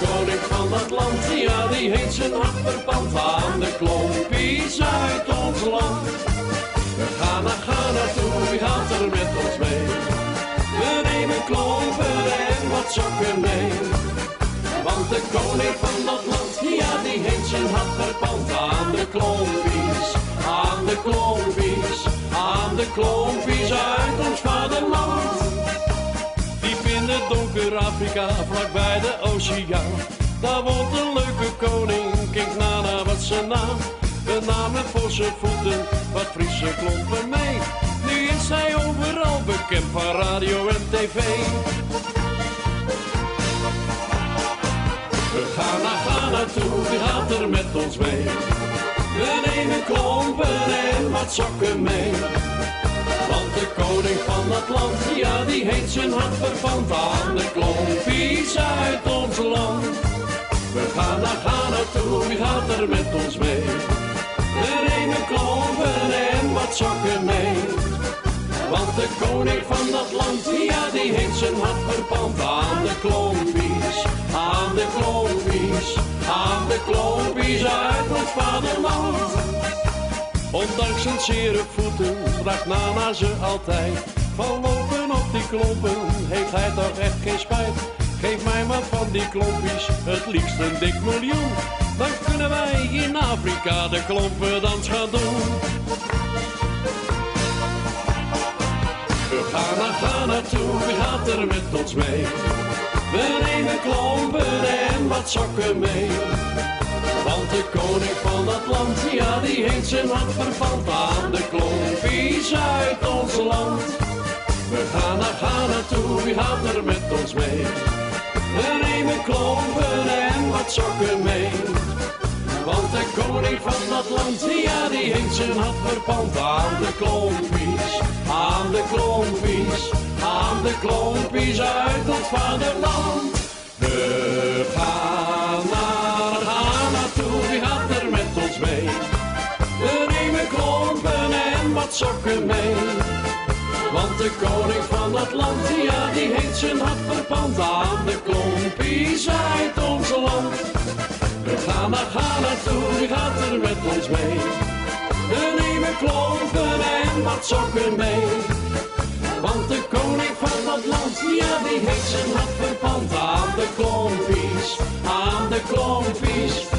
koning van dat land, ja die heeft zijn hart verpand aan de klompies uit ons land. We gaan naar Ghana toe, wie gaat er met ons mee? We nemen klompen en wat sokken mee. Want de koning van dat land, ja die heeft zijn hart verpand aan de klompies, aan de klompies, aan de klompies uit ons vaderland. Diep in het donker Afrika, vlakbij de oceaan, daar woont een leuke koning, King Nana wat zijn naam. We namen voor zijn voeten wat Friese klompen mee. Nu is hij overal bekend van radio en tv. We gaan naar Ghana toe, wie gaat er met ons mee? We nemen klompen en wat sokken mee. Want de koning van dat land, ja die heeft zijn hart verpand aan de klompies uit ons land. We gaan naar Ghana toe, wie gaat er met ons mee? We nemen klompen en wat sokken mee. Want de koning van dat land, ja die heeft zijn hart verpand aan de klompies, aan de klompies, aan de klompies uit ons vaderland. Ondanks zijn zere voeten draagt Nana ze altijd. Van lopen op die klompen heeft hij toch echt geen spijt. Geef mij maar van die klompies, het liefst een dik miljoen. Dan kunnen wij in Afrika de klompendans gaan doen. We gaan naar Ghana toe, wie gaat er met ons mee? We nemen klompen en wat sokken mee. Want de koning van dat land, ja die heeft zijn hart verpand aan de klompies uit ons land. We gaan naar Ghana toe, wie gaat er met ons mee? We nemen klompen en wat sokken mee. Want de koning van dat land, ja die heeft zijn hart verpand aan de klompies, aan de klompies, aan de klompies uit ons vaderland. We gaan naar Ghana toe, wie gaat er met ons mee? We nemen klompen en wat sokken mee. Want de koning van dat land, ja die heeft zijn hart verpand aan de klompies uit ons land. We gaan naar Ghana toe, wie gaat er met ons mee? We nemen klompen en wat sokken mee. Want de koning van dat land, ja die heeft zijn hart verpand aan de klompies, aan de klompies.